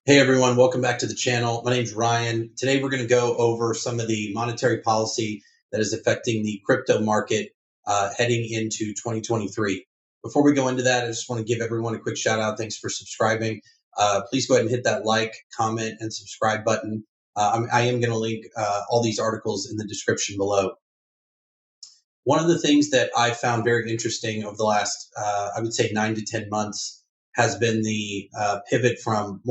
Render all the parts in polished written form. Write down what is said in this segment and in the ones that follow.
Hey everyone, welcome back to the channel. My name's Ryan. Today we're going to go over some of the monetary policy that is affecting the crypto market heading into 2023. Before we go into that, I just want to give everyone a quick shout out. Thanks for subscribing. Please go ahead and hit that like, comment, and subscribe button. I am going to link all these articles in the description below. One of the things that I found very interesting over the last, I would say, 9 to 10 months has been the pivot from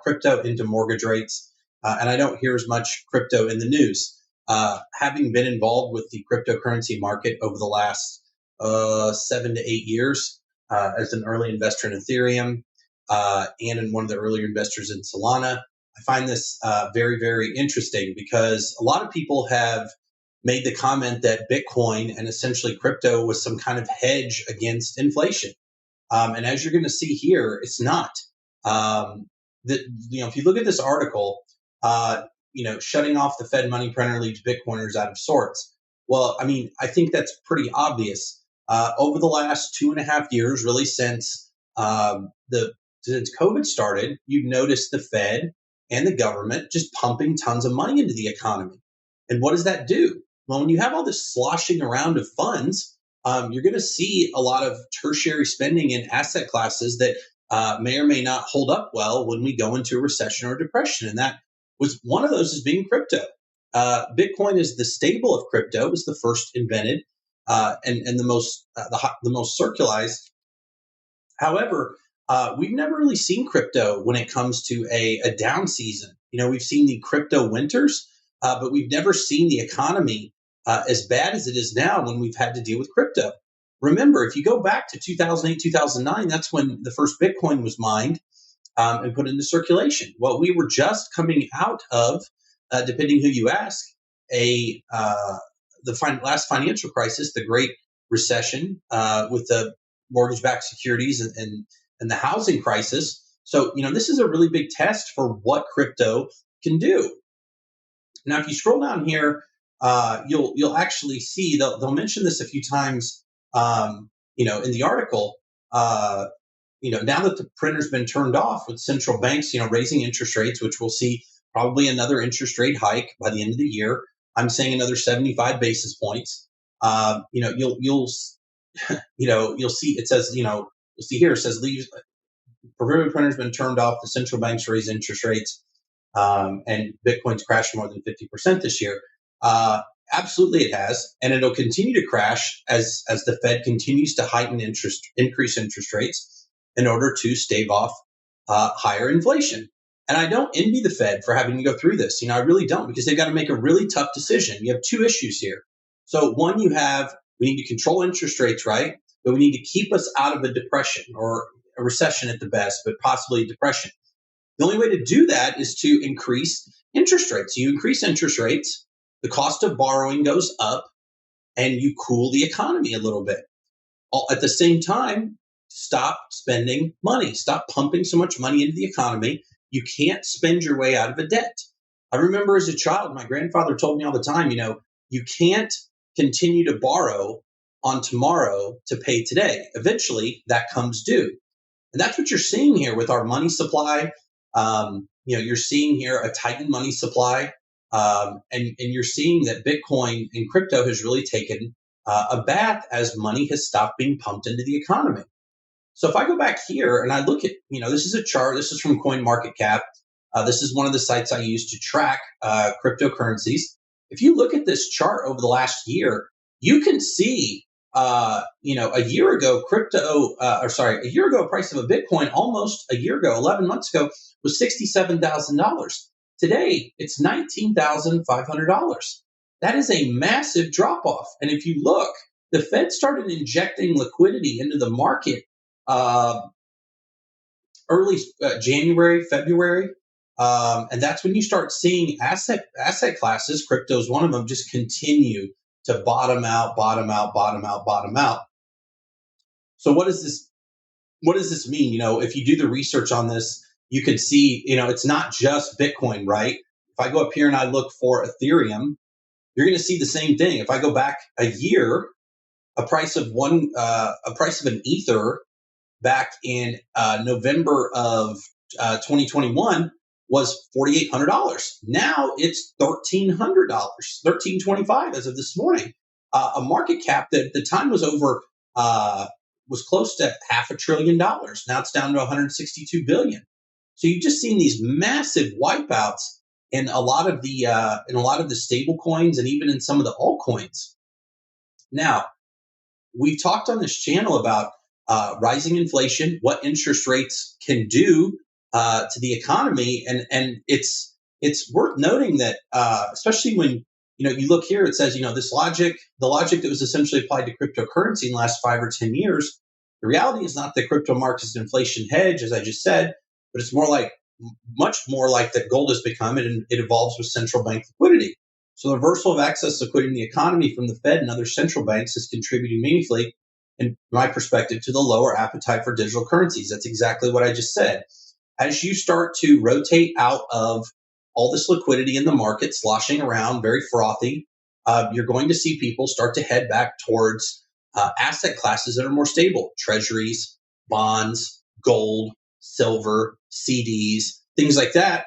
crypto into mortgage rates. And I don't hear as much crypto in the news. Having been involved with the cryptocurrency market over the last 7 to 8 years as an early investor in Ethereum and in one of the earlier investors in Solana, I find this very, very interesting because a lot of people have made the comment that Bitcoin and essentially crypto was some kind of hedge against inflation. And as you're going to see here, it's not. If you look at this article, shutting off the Fed money printer leaves Bitcoiners out of sorts. Well, I mean, I think that's pretty obvious. Over the last 2.5 years, really since COVID started, you've noticed the Fed and the government just pumping tons of money into the economy. And what does that do? Well, when you have all this sloshing around of funds, you're going to see a lot of tertiary spending in asset classes that may or may not hold up well when we go into a recession or depression. And that was one of those is being crypto. Bitcoin is the stable of crypto. It was the first invented and the most circularized. However, we've never really seen crypto when it comes to a down season. We've seen the crypto winters, but we've never seen the economy as bad as it is now when we've had to deal with crypto. Remember, if you go back to 2008, 2009, that's when the first Bitcoin was mined and put into circulation. Well, we were just coming out of, depending who you ask, last financial crisis, the Great Recession, with the mortgage-backed securities and the housing crisis. So, this is a really big test for what crypto can do. Now, if you scroll down here, you'll actually see they'll mention this a few times, in the article. Now that the printer's been turned off with central banks, raising interest rates, which we'll see probably another interest rate hike by the end of the year. I'm saying another 75 basis points. You'll see it says, you'll see here, it says leaves proverbial printer's been turned off. The central banks raise interest rates, and Bitcoin's crashed more than 50% this year. Absolutely, it has, and it'll continue to crash as the Fed continues to increase interest rates in order to stave off higher inflation. And I don't envy the Fed for having to go through this. I really don't, because they've got to make a really tough decision. You have two issues here. So one, we need to control interest rates, right? But we need to keep us out of a depression or a recession at the best, but possibly a depression. The only way to do that is to increase interest rates. You increase interest rates, the cost of borrowing goes up, and you cool the economy a little bit. At the same time, stop spending money. Stop pumping so much money into the economy. You can't spend your way out of a debt. I remember as a child, my grandfather told me all the time, you can't continue to borrow on tomorrow to pay today. Eventually, that comes due. And that's what you're seeing here with our money supply. You're seeing here a tightened money supply. And you're seeing that Bitcoin and crypto has really taken a bath as money has stopped being pumped into the economy. So if I go back here and I look at, this is a chart. This is from CoinMarketCap. This is one of the sites I use to track cryptocurrencies. If you look at this chart over the last year, you can see, a year ago, a year ago, price of a Bitcoin almost a year ago, 11 months ago, was $67,000. Today, it's $19,500. That is a massive drop off. And if you look, the Fed started injecting liquidity into the market early January, February. And that's when you start seeing asset classes, crypto is one of them, just continue to bottom out. So what does this mean? If you do the research on this, you can see, it's not just Bitcoin, right? If I go up here and I look for Ethereum, you're going to see the same thing. If I go back a year, a price of an Ether back in November of 2021 was $4,800. Now it's $1,300, $1,325 as of this morning. A market cap that at the time was over was close to $500 billion. Now it's down to 162 billion. So you've just seen these massive wipeouts in a lot of the stable coins and even in some of the altcoins. Now, we've talked on this channel about rising inflation, what interest rates can do to the economy, and it's worth noting that especially when you look here, it says the logic that was essentially applied to cryptocurrency in the last 5 or 10 years. The reality is not that crypto marks as an inflation hedge, as I just said, but it's much more like that gold has become, and it evolves with central bank liquidity. So the reversal of excess liquidity in the economy from the Fed and other central banks is contributing meaningfully, in my perspective, to the lower appetite for digital currencies. That's exactly what I just said. As you start to rotate out of all this liquidity in the market sloshing around, very frothy, you're going to see people start to head back towards asset classes that are more stable: treasuries, bonds, gold, silver, CDs, things like that.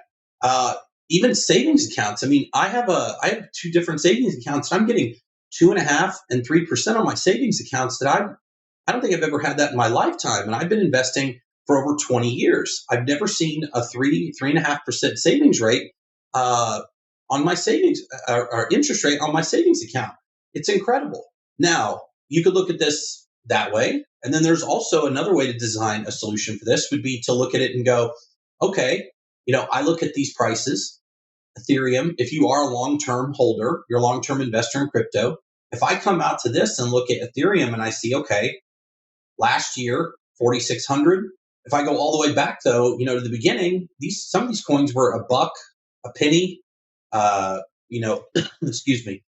Even savings accounts. I mean, I have 2 different savings accounts. And I'm getting 2.5% and 3% on my savings accounts that I don't think I've ever had that in my lifetime. And I've been investing for over 20 years. I've never seen a 3.5% savings rate on my savings or interest rate on my savings account. It's incredible. Now, you could look at this that way. And then there's also another way to design a solution for this would be to look at it and go, okay, I look at these prices. Ethereum, if you are a long-term holder, you're a long-term investor in crypto. If I come out to this and look at Ethereum and I see, okay, last year, 4,600. If I go all the way back though, to the beginning, some of these coins were a buck, a penny, excuse me,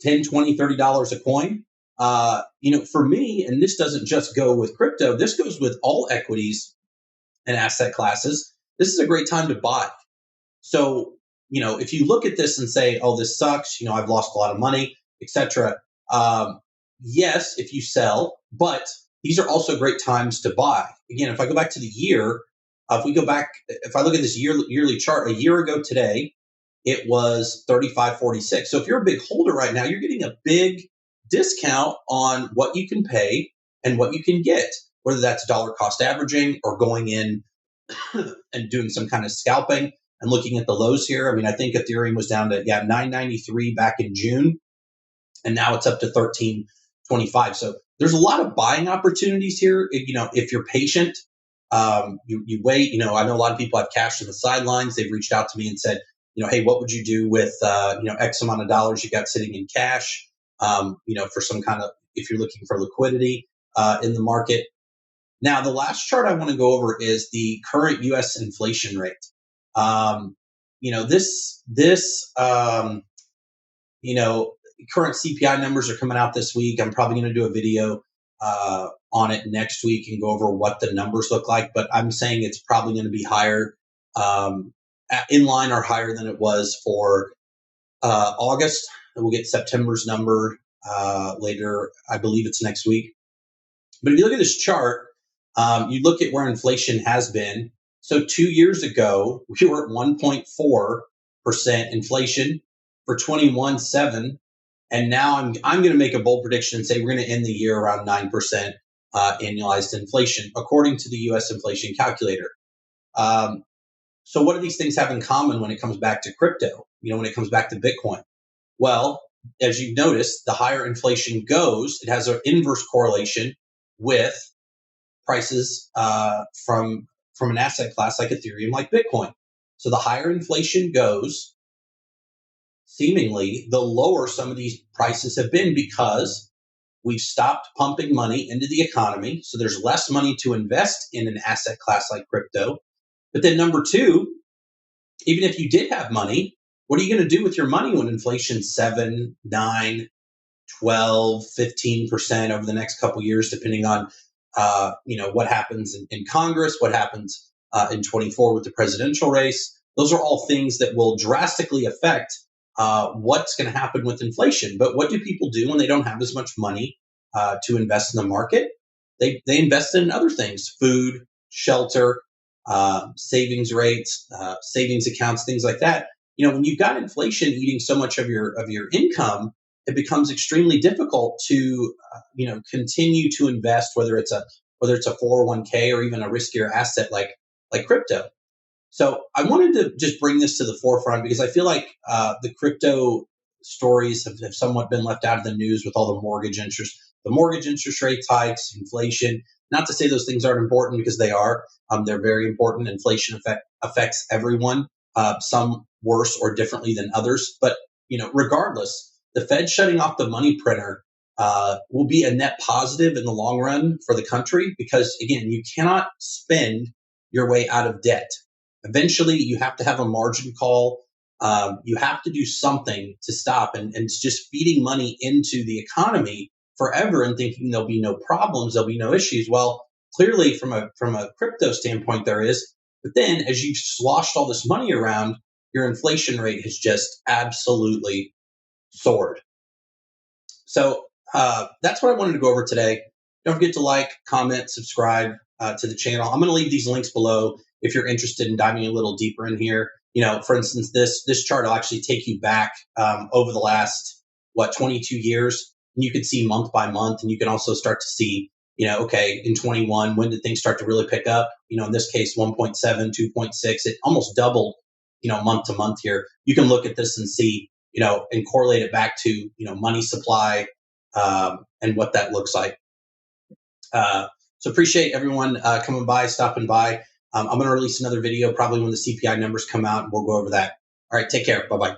$10, $20, $30 a coin. For me, and this doesn't just go with crypto, this goes with all equities and asset classes. This is a great time to buy. So, if you look at this and say, oh, this sucks, I've lost a lot of money, etc. Yes, if you sell, but these are also great times to buy. Again, if I go back to the year, if I look at this yearly chart, a year ago today, it was 35.46. So if you're a big holder right now, you're getting a big discount on what you can pay and what you can get, whether that's dollar cost averaging or going in and doing some kind of scalping and looking at the lows here. I mean, I think Ethereum was down to 993 back in June, and now it's up to 1325. So there's a lot of buying opportunities here. If you're patient, you wait. I know a lot of people have cash on the sidelines. They've reached out to me and said, hey, what would you do with X amount of dollars you got sitting in cash? For some kind of, if you're looking for liquidity in the market. Now, the last chart I want to go over is the current U.S. inflation rate. Current CPI numbers are coming out this week. I'm probably going to do a video on it next week and go over what the numbers look like. But I'm saying it's probably going to be higher, in line or higher than it was for August. We'll get September's number later. I believe it's next week. But if you look at this chart, you look at where inflation has been. So 2 years ago, we were at 1.4% inflation for 21.7. And now I'm going to make a bold prediction and say we're going to end the year around 9% annualized inflation, according to the U.S. inflation calculator. So what do these things have in common when it comes back to crypto, when it comes back to Bitcoin? Well, as you've noticed, the higher inflation goes, it has an inverse correlation with prices from an asset class like Ethereum, like Bitcoin. So the higher inflation goes, seemingly, the lower some of these prices have been because we've stopped pumping money into the economy. So there's less money to invest in an asset class like crypto. But then number two, even if you did have money, what are you going to do with your money when inflation's 7, 9, 12, 15% over the next couple of years, depending on what happens in Congress, what happens in 24 with the presidential race. Those are all things that will drastically affect what's going to happen with inflation. But what do people do when they don't have as much money to invest in the market? They invest in other things: food, shelter, savings rates, savings accounts, things like that. When you've got inflation eating so much of your income, it becomes extremely difficult to continue to invest, whether it's a 401k or even a riskier asset like crypto. So I wanted to just bring this to the forefront because I feel like the crypto stories have somewhat been left out of the news with all the mortgage interest rate hikes, inflation. Not to say those things aren't important, because they are. They're very important. Inflation affects everyone, some worse or differently than others. But regardless, the Fed shutting off the money printer will be a net positive in the long run for the country, because again, you cannot spend your way out of debt. Eventually, you have to have a margin call. You have to do something to stop, and it's just feeding money into the economy forever and thinking there'll be no problems, there'll be no issues. Well, clearly from a crypto standpoint there is, but then as you've sloshed all this money around, your inflation rate has just absolutely soared. So that's what I wanted to go over today. Don't forget to like, comment, subscribe to the channel. I'm going to leave these links below if you're interested in diving a little deeper in here. For instance, this chart will actually take you back over the last 22 years, and you can see month by month, and you can also start to see okay, in 21, when did things start to really pick up? In this case, 1.7, 2.6, it almost doubled month to month here. You can look at this and see and correlate it back to money supply and what that looks like. So appreciate everyone coming by, stopping by. I'm going to release another video probably when the CPI numbers come out, and we'll go over that. All right, take care. Bye-bye.